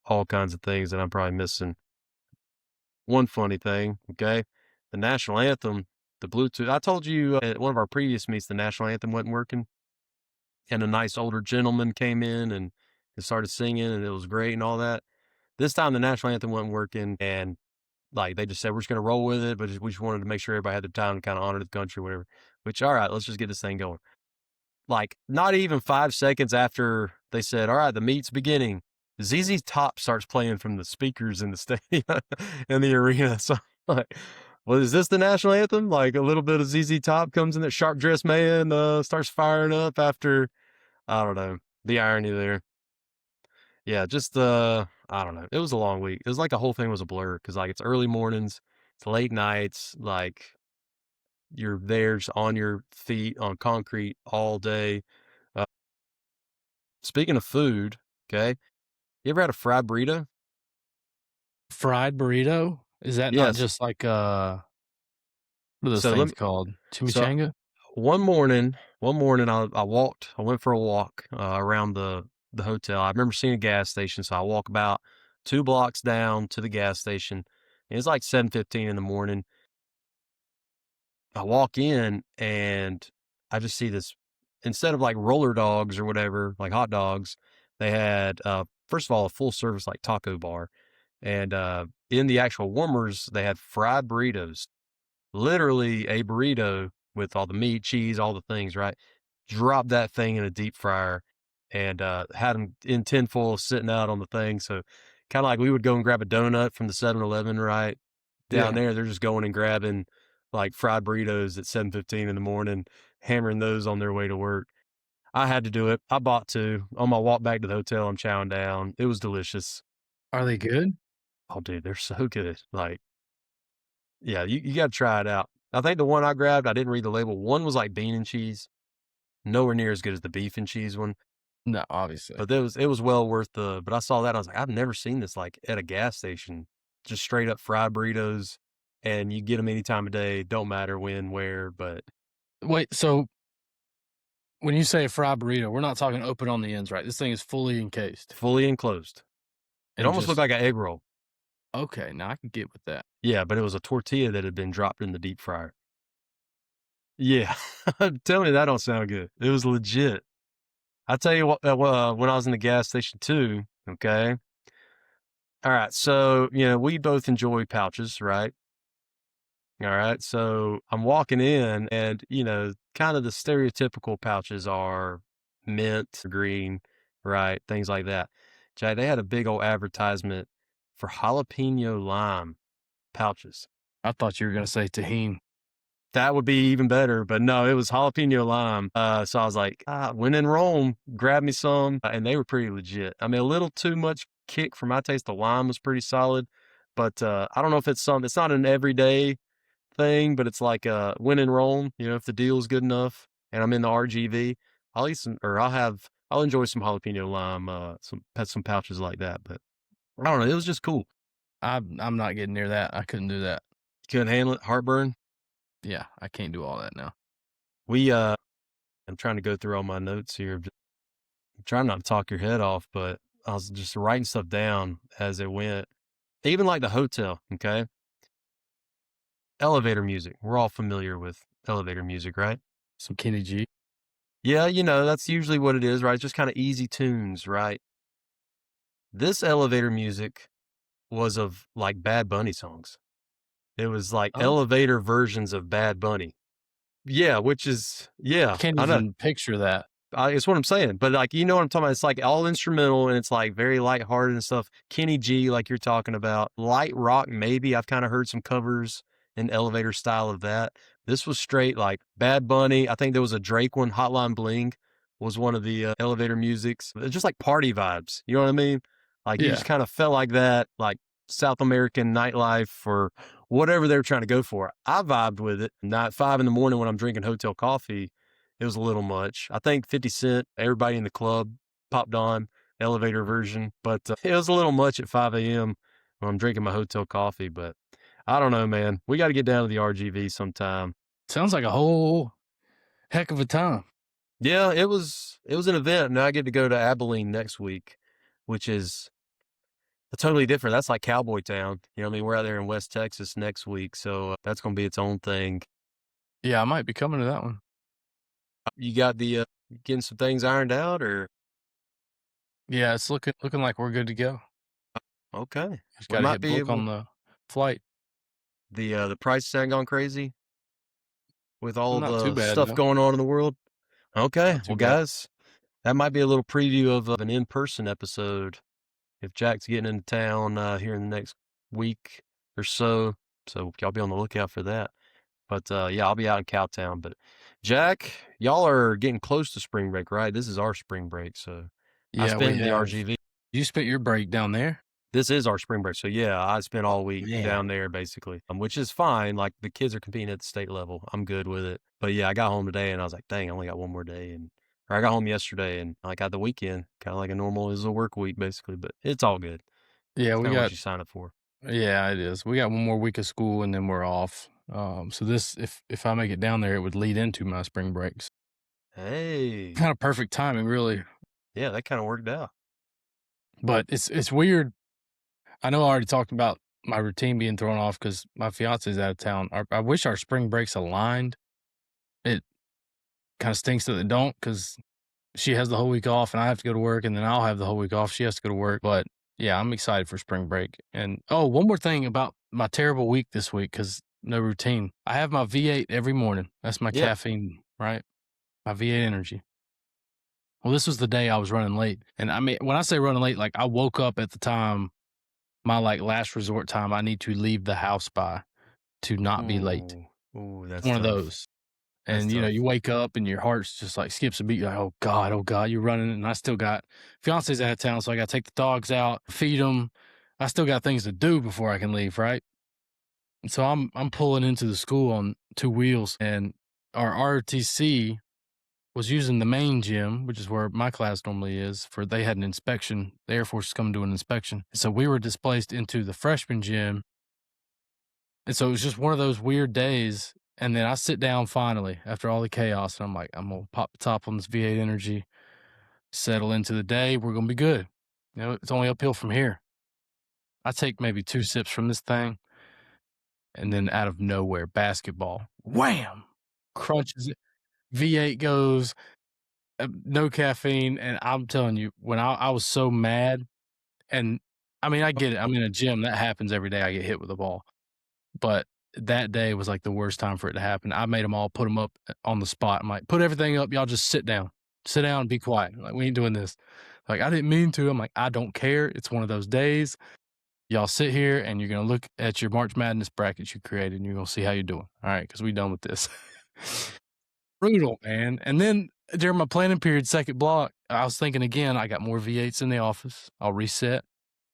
all kinds of things that I'm probably missing. One funny thing, okay? The national anthem, the Bluetooth I told you at one of our previous meets, the national anthem wasn't working, and a nice older gentleman came in and started singing, and it was great and all that. This time, the national anthem wasn't working, and, like, they just said, "We're just gonna roll with it, but we just wanted to make sure everybody had their time to kinda honor the country," whatever, which, alright, let's just get this thing going. Like, not even 5 seconds after they said, "Alright, the meet's beginning," ZZ Top starts playing from the speakers in the stadium in the arena, so I'm like, "Well, is this the national anthem?" Like, a little bit of ZZ Top comes in there, Sharp Dressed Man, starts firing up after I don't know, the irony there. Yeah, just, I don't know, it was a long week. It was like the whole thing was a blur because like, it's early mornings, it's late nights, like, you're there just on your feet on concrete all day. Uh, Speaking of food, okay, you ever had a fried burrito? Fried burrito? Is that not Yes. just like, what are those So let things me called? so Chimichanga? one morning I went for a walk, around the hotel. I remember seeing a gas station, so I walk about 2 blocks down to the gas station. It's like 7:15 in the morning. I walk in and I just see this instead of like roller dogs or whatever, like hot dogs, they had first of all a full service like taco bar. And in the actual warmers, they had fried burritos. Literally a burrito with all the meat, cheese, all the things, right? Drop that thing in a deep fryer and had them in tinfoil sitting out on the thing. So kind of like we would go and grab a donut from the 7-Eleven, right? Down Yeah. there, they're just going and grabbing like fried burritos at 7:15 in the morning, hammering those on their way to work. I had to do it. I bought 2. On my walk back to the hotel, I'm chowing down. It was delicious. Are they good? Oh, dude, they're so good. Like, yeah, you gotta try it out. I think the one I grabbed, I didn't read the label. One was like bean and cheese, nowhere near as good as the beef and cheese one, No, obviously. but it was well worth the but I saw that, I was like, "I've never seen this, like, at a gas station." Just straight up fried burritos, and you get them any time of day, don't matter when, where, but Wait, so when you say a fried burrito, we're not talking open on the ends, right? This thing is fully encased fully enclosed. It and almost looked just like an egg roll. okay, now I can get with that. Yeah, but it was a tortilla that had been dropped in the deep fryer. Yeah. Tell me that don't sound good. It was legit. I tell you what, when I was in the gas station too, okay? Alright, so, we both enjoy pouches, right? Alright, so I'm walking in and, kind of the stereotypical pouches are mint, green, right? Things like that. Jay, they had a big old advertisement for jalapeno lime pouches. I thought you were gonna say tahini. That would be even better, but no, it was jalapeno lime. So I was like, when in Rome, grab me some. And they were pretty legit. I mean, a little too much kick for my taste. The lime was pretty solid, but I don't know if it's not an everyday thing, but it's like when in Rome, if the deal's good enough and I'm in the RGV, I'll eat some, or I'll enjoy some jalapeno lime, some pouches like that. But I don't know, it was just cool. I'm not getting near that. I couldn't do that. Couldn't handle it, heartburn. Yeah, I can't do all that now. I'm trying to go through all my notes here. I'm trying not to talk your head off, but I was just writing stuff down as it went. Even like the hotel, okay? Elevator music. We're all familiar with elevator music, right? Some Kenny G. Yeah, that's usually what it is, right? It's just kind of easy tunes, right? This elevator music was of like Bad Bunny songs. It was like Oh, elevator versions of Bad Bunny. Yeah, which is, I yeah, can't I know. even picture that. It's what I'm saying, but like, you know what I'm talking about? It's like all instrumental and it's like very lighthearted and stuff. Kenny G, like you're talking about, light rock, maybe I've kind of heard some covers in elevator style of that. This was straight like Bad Bunny. I think there was a Drake one, Hotline Bling was one of the elevator musics. It's just like party vibes. You know what I mean? Like you Yeah. just kind of felt like that, like South American nightlife or whatever they were trying to go for. I vibed with it. Not 5 in the morning when I'm drinking hotel coffee. It was a little much. I think 50 Cent, everybody in the club popped on elevator version, but it was a little much at 5 a.m. when I'm drinking my hotel coffee. But I don't know, man. We got to get down to the RGV sometime. Sounds like a whole heck of a time. Yeah, it was an event. Now I get to go to Abilene next week, which is totally different. That's like Cowboy Town. You know what I mean? We're out there in West Texas next week, so that's going to be its own thing. Yeah, I might be coming to that one. You got the getting some things ironed out, or Yeah, it's looking like we're good to go. okay? Just We got to might hit be book on able. the flight. The prices haven't gone crazy with all Not too the bad, stuff no. going on in the world. Okay, Not too well, bad. guys, that might be a little preview of an in-person episode if Jack's getting into town here in the next week or so. So y'all be on the lookout for that. But yeah, I'll be out in Cowtown. But Jack, y'all are getting close to spring break, right? This is our spring break, so I Yeah, we spent the have. RGV. You spent your break down there? This is our spring break, so yeah, I spent all week man. down there basically, which is fine. Like the kids are competing at the state level, I'm good with it. But yeah, I got home today and I was like, dang, I only got one more day, or I got home yesterday and I got the weekend, kind of like a normal is a work week basically. But it's all good. Yeah, It's we kind of what got. you sign up for. Yeah, it is. We got one more week of school and then we're off. So this, if I make it down there, it would lead into my spring breaks. Hey, Kind of perfect timing, really. yeah, that kind of worked out. But it's weird. I know I already talked about my routine being thrown off because my fiance's out of town. I wish our spring breaks aligned. It kind of stinks that they don't because she has the whole week off and I have to go to work, and then I'll have the whole week off. She has to go to work. But yeah, I'm excited for spring break. And one more thing about my terrible week this week because no routine. I have my V8 every morning. That's my Yeah. caffeine, right? My V8 energy. Well, this was the day I was running late. And I mean, when I say running late, like I woke up at the time, my like last resort time I need to leave the house by to not be late. Ooh, that's One of tough. those. That's And you know, tough. you wake up and your heart's just like skips a beat. You're like, oh God, you're running. And I still got fiance's out of town, so I got to take the dogs out, feed them. I still got things to do before I can leave, right? And so I'm pulling into the school on two wheels, and our ROTC was using the main gym, which is where my class normally is. They had an inspection. The Air Force is coming to an inspection, so we were displaced into the freshman gym. And so it was just one of those weird days. And then I sit down finally after all the chaos, and I'm like, I'm gonna pop the top on this V8 energy, settle into the day. We're gonna be good. You know, it's only uphill from here. I take maybe 2 sips from this thing, and then out of nowhere, basketball, wham, crunches it. V8 goes, no caffeine, and I'm telling you, when I was so mad, and I mean, I get it. I'm in a gym. That happens every day. I get hit with a ball. But that day was like the worst time for it to happen. I made them all put them up on the spot. I'm like, put everything up. Y'all just sit down and be quiet. Like, we ain't doing this. Like, I didn't mean to. I'm like, I don't care. It's one of those days. Y'all sit here and you're going to look at your March Madness brackets you created and you're going to see how you're doing. All right. Cause we done with this. Brutal, man. And then during my planning period, second block, I was thinking again, I got more V8s in the office. I'll reset.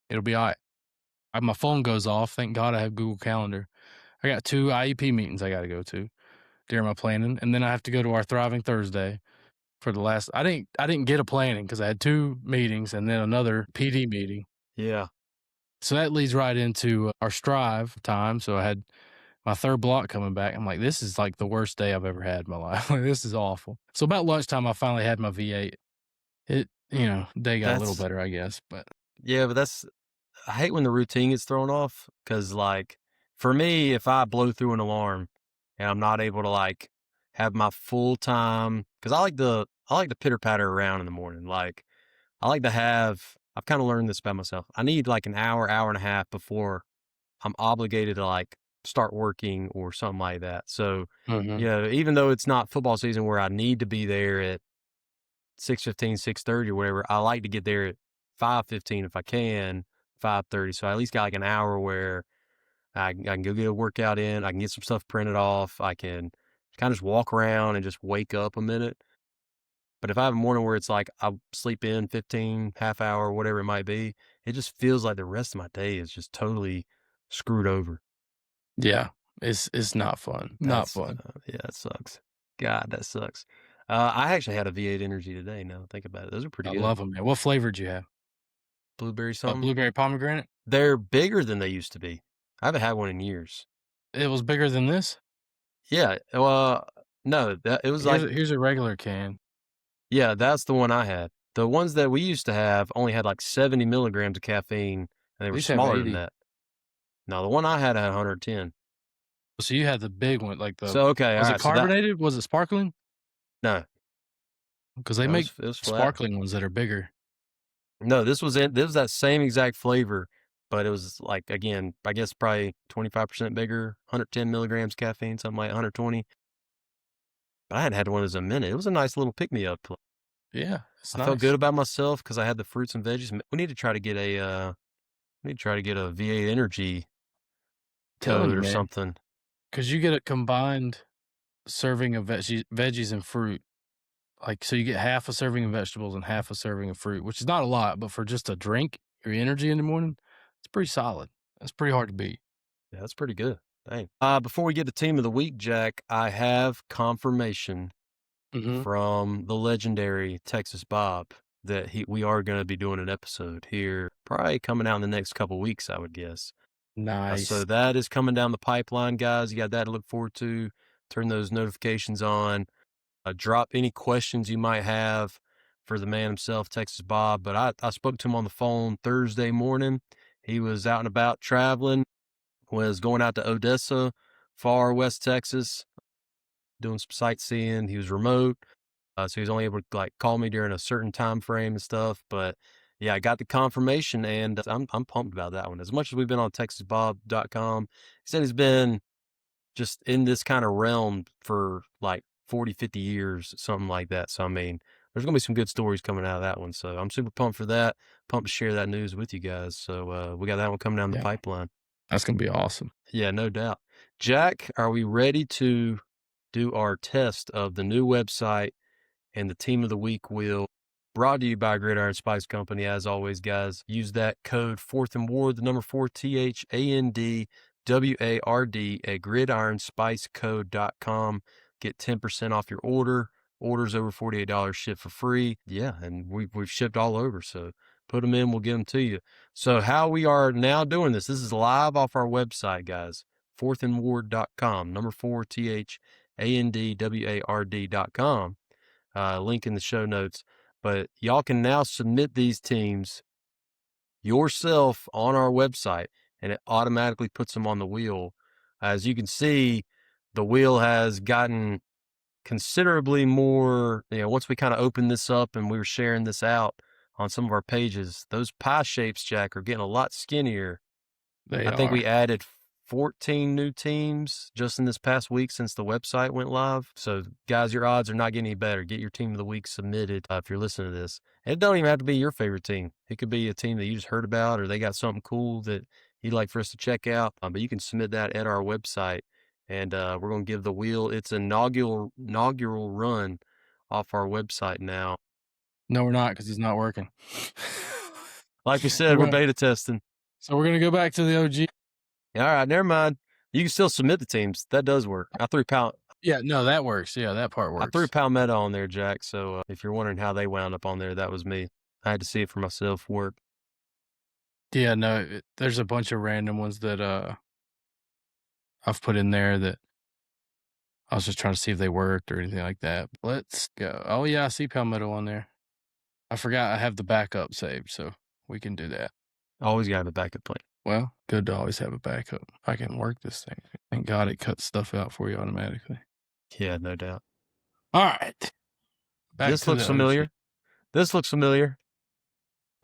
It'll be all right. My phone goes off. Thank God I have Google Calendar. I got 2 IEP meetings I got to go to during my planning, and then I have to go to our Thriving Thursday for the last. I didn't get a planning because I had 2 meetings and then another PD meeting. Yeah. So that leads right into our Strive time. So I had my third block coming back. I'm like, this is like the worst day I've ever had in my life. Like, this is awful. So about lunchtime, I finally had my V8. Day got a little better, I guess. But yeah, but I hate when the routine gets thrown off because, like, for me, if I blow through an alarm and I'm not able to like have my full time, because I like to pitter patter around in the morning. Like, I like to have. I've kind of learned this about myself. I need like an hour and a half before I'm obligated to like start working or something like that. So, even though it's not football season where I need to be there at 6:15, 6:30 or whatever, I like to get there at 5:15 if I can, 5:30. So I at least got like an hour where I can go get a workout in. I can get some stuff printed off. I can kind of just walk around and just wake up a minute. But if I have a morning where it's like I sleep in 15, half hour, whatever it might be, it just feels like the rest of my day is just totally screwed over. yeah, it's not fun. Not fun. Yeah, it sucks. God, that sucks. I actually had a V8 Energy today. Now think about it; those are pretty I good. love them, man. What flavor did you have? Blueberry something. Blueberry pomegranate. They're bigger than they used to be. I haven't had one in years. It was bigger than this? Yeah, no, it was like Here's a regular can. yeah, that's the one I had. The ones that we used to have only had like 70 milligrams of caffeine, and they were These have smaller than 80. that. Now, the one I had 110. So you had the big one, like So, okay, was all it right, so that carbonated? Was it sparkling? no, Because they no, make it was flat. sparkling ones that are bigger. No, this was that same exact flavor, but it was like, again, I guess probably 25% bigger, 110 milligrams caffeine, something like 120. But I hadn't had one of those in a minute. It was a nice little pick-me-up. Yeah, it's I nice. felt good about myself because I had the fruits and veggies. We need to try to get a V8 Energy Telling code you, or man. something. Because you get a combined serving of veggies and fruit. Like, so you get half a serving of vegetables and half a serving of fruit, which is not a lot, but for just a drink, your energy in the morning, it's pretty solid. It's pretty hard to beat. Yeah, that's pretty good. Dang. Before we get to team of the week, Jack, I have confirmation Mhm. from the legendary Texas Bob that we are going to be doing an episode here, probably coming out in the next couple weeks, I would guess. Nice. So that is coming down the pipeline, guys. You got that to look forward to. Turn those notifications on. Drop any questions you might have for the man himself, Texas Bob. But I spoke to him on the phone Thursday morning. He was out and about traveling, was going out to Odessa, far west Texas, doing some sightseeing. He was remote. So he was only able to like call me during a certain time frame and stuff. But yeah, I got the confirmation, and I'm pumped about that one. As much as we've been on TexasBob.com, he said he's been just in this kind of realm for like 40, 50 years, something like that. So, I mean, there's going to be some good stories coming out of that one. So I'm super pumped for that. Pumped to share that news with you guys. So we got that one coming down the Yeah. pipeline. That's going to be awesome. Yeah, no doubt. Jack, are we ready to do our test of the new website and the team of the week wheel? Brought to you by Gridiron Spice Company. As always, guys, use that code 4th and Ward, the number 4 THANDWARD at gridironspicecode.com. Get 10% off your order. Orders over $48 ship for free. Yeah, and we've shipped all over. So put them in, we'll get them to you. So how we are now doing this is live off our website, guys. 4thandward.com, number 4 THANDWARD.com. Link in the show notes. But y'all can now submit these teams yourself on our website, and it automatically puts them on the wheel. As you can see, the wheel has gotten considerably more, once we kind of opened this up and we were sharing this out on some of our pages, those pie shapes, Jack, are getting a lot skinnier. I think we added 14 new teams just in this past week since the website went live. So, guys, your odds are not getting any better. Get your team of the week submitted if you're listening to this. And it don't even have to be your favorite team. It could be a team that you just heard about, or they got something cool that you'd like for us to check out. But you can submit that at our website, and we're going to give the wheel its inaugural run off our website now. No, we're not, because he's not working. Like we said, we're beta testing. So we're going to go back to the OG. All right, never mind. You can still submit the teams. That does work. I threw Yeah, no, that works. Yeah, that part works. I threw Palmetto on there, Jack. So if you're wondering how they wound up on there, that was me. I had to see it for myself. Work. Yeah, no, there's a bunch of random ones that I've put in there that I was just trying to see if they worked or anything like that. Let's go. Oh yeah, I see Palmetto on there. I forgot I have the backup saved, so we can do that. Always got to have a backup plan. Well, good to always have a backup. I can work this thing. Thank God it cuts stuff out for you automatically. Yeah, no doubt. All right. This looks familiar. This looks familiar.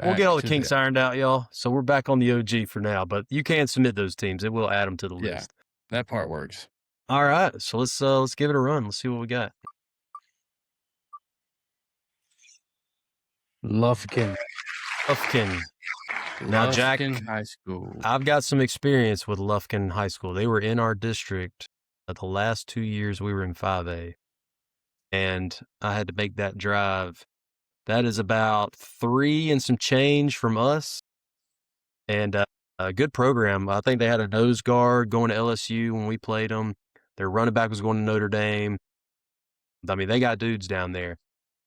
We'll get all the kinks ironed out, y'all. So we're back on the OG for now, but you can submit those teams. It will add them to the list. That part works. All right. So let's give it a run. Let's see what we got. Lufkin. Now, Jack, High School. I've got some experience with Lufkin High School. They were in our district the last 2 years we were in 5A, and I had to make that drive. That is about 3 and some change from us, and a good program. I think they had a nose guard going to LSU when we played them. Their running back was going to Notre Dame. I mean, they got dudes down there,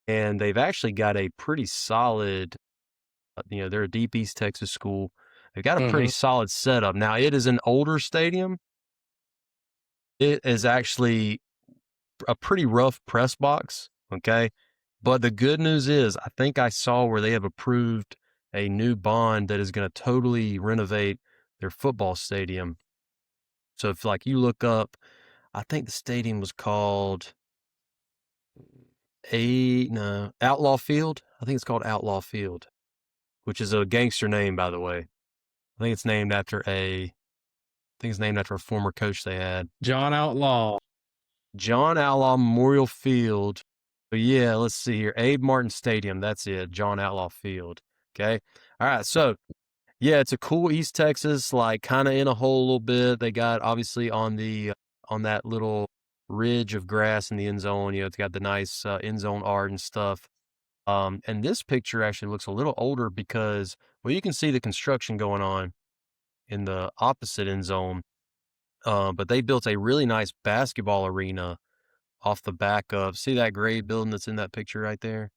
and they've actually got a pretty solid, they're a deep East Texas school. They've got a pretty solid setup. Now, it is an older stadium. It is actually a pretty rough press box, okay? But the good news is, I think I saw where they have approved a new bond that is going to totally renovate their football stadium. So if like you look up, I think the stadium was called Outlaw Field. I think it's called Outlaw Field, which is a gangster name, by the way. I think it's named after a former coach they had. John Outlaw Memorial Field. But yeah, let's see here. Abe Martin Stadium. That's it. John Outlaw Field. Okay. All right. So yeah, it's a cool East Texas, like kind of in a hole a little bit. They got obviously on that little ridge of grass in the end zone. It's got the nice end zone art and stuff. And this picture actually looks a little older because, well, you can see the construction going on in the opposite end zone. But they built a really nice basketball arena off the back of, see that gray building that's in that picture right there?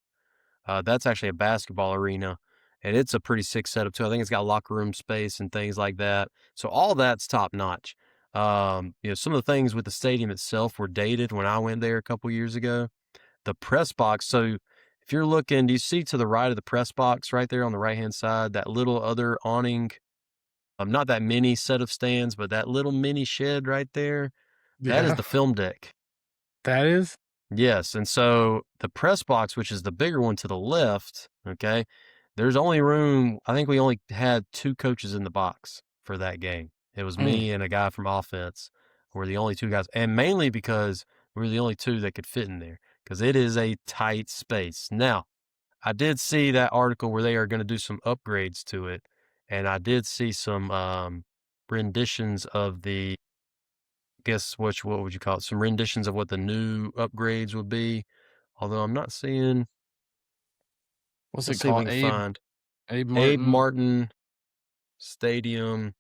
That's actually a basketball arena, and it's a pretty sick setup too. I think it's got locker room space and things like that. So all that's top notch. Some of the things with the stadium itself were dated when I went there a couple years ago. The press box. So if you're looking, do you see to the right of the press box right there on the right-hand side, that little other awning? Not that mini set of stands, but that little mini shed right there. That is the film deck. That is? Yes, and so the press box, which is the bigger one to the left, okay, there's only room, I think we only had 2 coaches in the box for that game. It was me and a guy from offense were the only 2 guys, and mainly because we were the only 2 that could fit in there, because it is a tight space. Now, I did see that article where they are going to do some upgrades to it, and I did see some renditions of the, what would you call it? Some renditions of what the new upgrades would be. Although I'm not seeing. What's Let's it see if we called? can find Abe Martin. Abe Martin Stadium.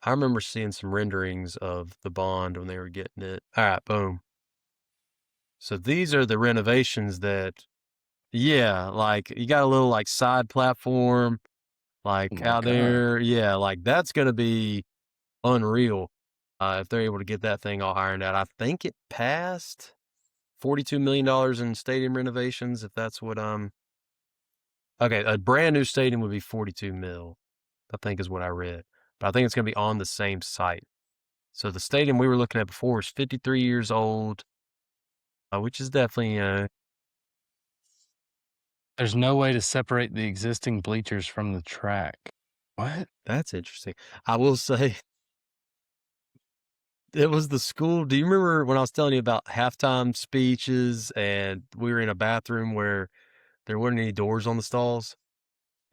I remember seeing some renderings of the bond when they were getting it. All right, boom. So these are the renovations that, yeah, like you got a little like side platform, like out there. Yeah, like that's going to be unreal. If they're able to get that thing all ironed out. I think it passed $42 million in stadium renovations, if that's what okay, a brand new stadium would be 42 mil, I think is what I read. But I think it's going to be on the same site. So the stadium we were looking at before is 53 years old, which is definitely There's no way to separate the existing bleachers from the track. What? That's interesting. I will say, it was the school. Do you remember when I was telling you about halftime speeches and we were in a bathroom where there weren't any doors on the stalls?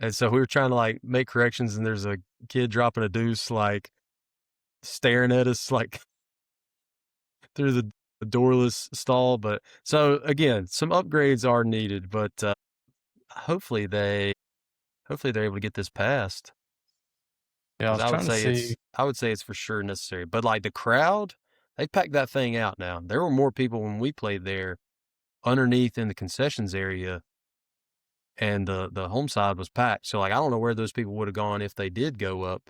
And so we were trying to like make corrections and there's a kid dropping a deuce, like staring at us like through the doorless stall. But so again, some upgrades are needed, but hopefully they're able to get this passed. Yeah, I would say it's for sure necessary. But like the crowd, they packed that thing out now. There were more people when we played there underneath in the concessions area, and the home side was packed. So like I don't know where those people would have gone if they did go up.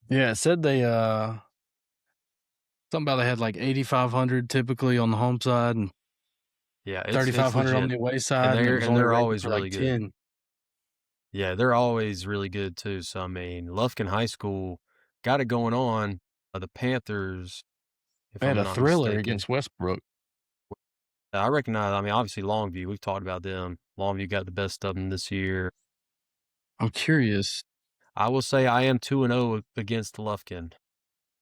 Yeah, it said they something about they had like 8,500 typically on the home side and 3,500 on the away side, and they're always really like good. 10. Yeah, they're always really good too. So I mean, Lufkin High School got it going on. The Panthers, if They had I'm a not thriller mistaken. against Westbrook. I recognize. I mean, obviously Longview. We've talked about them. Longview got the best of them this year. I'm curious. I will say I am 2-0 against Lufkin,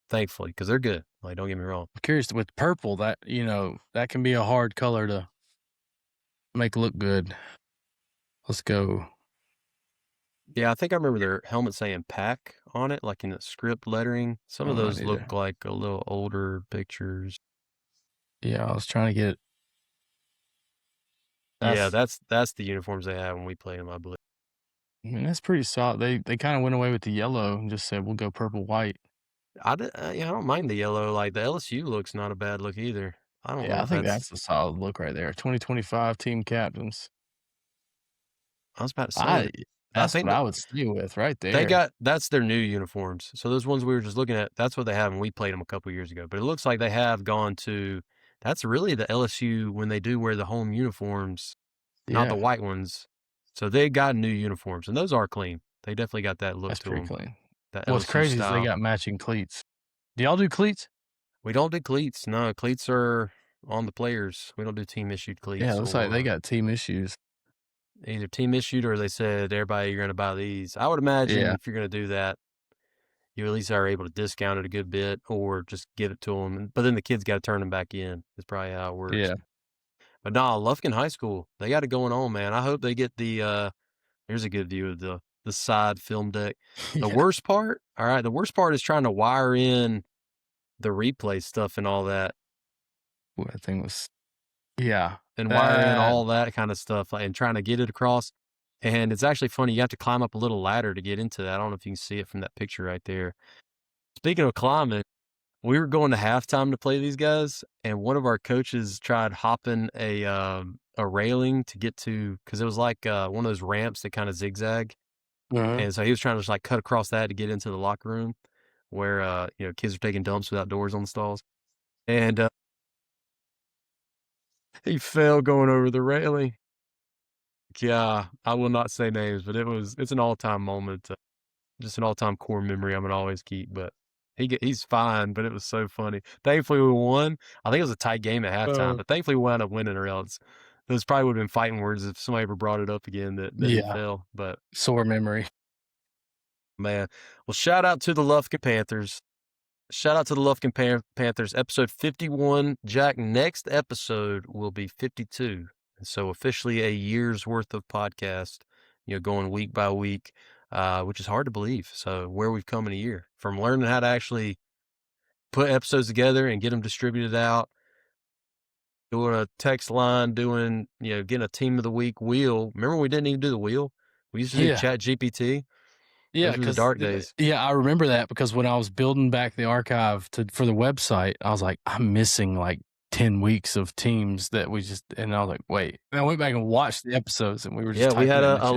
thankfully, because they're good. Like, don't get me wrong. I'm curious with purple, that that can be a hard color to make look good. Let's go. Yeah, I think I remember their helmet saying "Pack" on it, like in the script lettering. Some of those look like a little older pictures. Yeah, I was trying to get. Yeah, that's the uniforms they had when we played them, I believe. I mean, that's pretty solid. They kind of went away with the yellow and just said we'll go purple white. I don't mind the yellow. Like the LSU looks not a bad look either. I don't know. I think that's a solid look right there. 2025 team captains. I was about to say I That's think what I would stay with right they there. that's their new uniforms. So those ones we were just looking at, that's what they have, and we played them a couple years ago. But it looks like they have gone to that's really the LSU when they do wear the home uniforms, not the Yeah, white ones. So they got new uniforms, and those are clean. They definitely got that look that's to pretty them, clean. that What's LSU crazy is they style. got matching cleats. Do y'all do cleats? We don't do cleats. No, cleats are on the players. We don't do team issued Yeah, it cleats looks like they or got team issues. either team issued or they said everybody you're going to buy these. I would imagine Yeah, if you're going to do that, you at least are able to discount it a good bit or just give it to them. But then the kids got to turn them back in. Is probably how it works. yeah, But nah, Lufkin High School, they got it going on, man. I hope they get here's a good view of the side film deck. The yeah. worst part, all right, the worst part is trying to wire in the replay stuff and all that Ooh, that thing was, yeah. and wire in That, all that kind of stuff and trying to get it across. And it's actually funny. You have to climb up a little ladder to get into that. I don't know if you can see it from that picture right there. Speaking of climbing, we were going to halftime to play these guys, and one of our coaches tried hopping a railing to get to because it was like one of those ramps that kind of zigzag, and so he was trying to just like cut across that to get into the locker room where kids are taking dumps without doors on the stalls, and he fell going over the railing. Yeah, I will not say names, but it's an all-time moment, just an all-time core memory I'm gonna always keep. But he's fine, but it was so funny. Thankfully, we won. I think it was a tight game at halftime, but thankfully we wound up winning, or else those probably would have been fighting words if somebody ever brought it up again that he yeah, fell. But sore memory. man, well, shout out to the Lufkin Panthers. Shout out to the Lufkin Panthers. Episode 51. Jack, next episode will be 52. So officially a year's worth of podcast, going week by week, which is hard to believe. So where we've come in a year from learning how to actually put episodes together and get them distributed out, doing a text line, getting a team of the week wheel. Remember we didn't even do the wheel? We used to do Yeah. Chat GPT. Yeah, Those were the because dark days. I remember that because when I was building back the archive for the website, I was like, I'm missing like 10 weeks of teams that we just, and I was like, wait. And I went back and watched the episodes, and we were just Yeah, we had typing in the a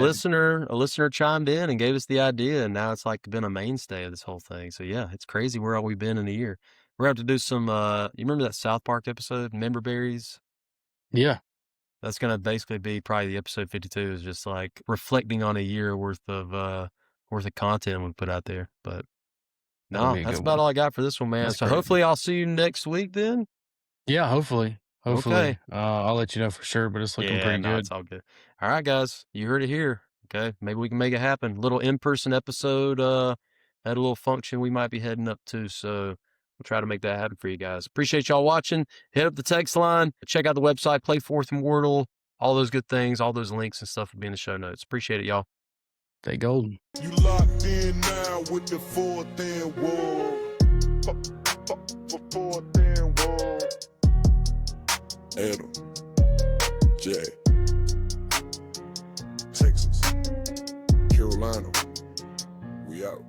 chat. listener chimed in and gave us the idea, and now it's like been a mainstay of this whole thing. So yeah, it's crazy where we've been in a year. We're gonna have to do some you remember that South Park episode, Member Berries? Yeah, That's gonna basically be probably the episode 52 is just like reflecting on a year worth of content we put out there. But that'll no, be a that's good about one. all I got for this one, man. That's So great. hopefully I'll see you next week then. Yeah, hopefully. Okay. I'll let you know for sure, but it's looking pretty good. It's all good. All right, guys, you heard it here. Okay, maybe we can make it happen. Little in-person episode. At a little function we might be heading up to. So we'll try to make that happen for you guys. Appreciate y'all watching. Hit up the text line. Check out the website. Play Fourth and Wordle. All those good things. All those links and stuff will be in the show notes. Appreciate it, y'all. Stay golden. You locked in now with the fourth and wall. Fourth and wall. Adam, Jay, Texas, Carolina, we out.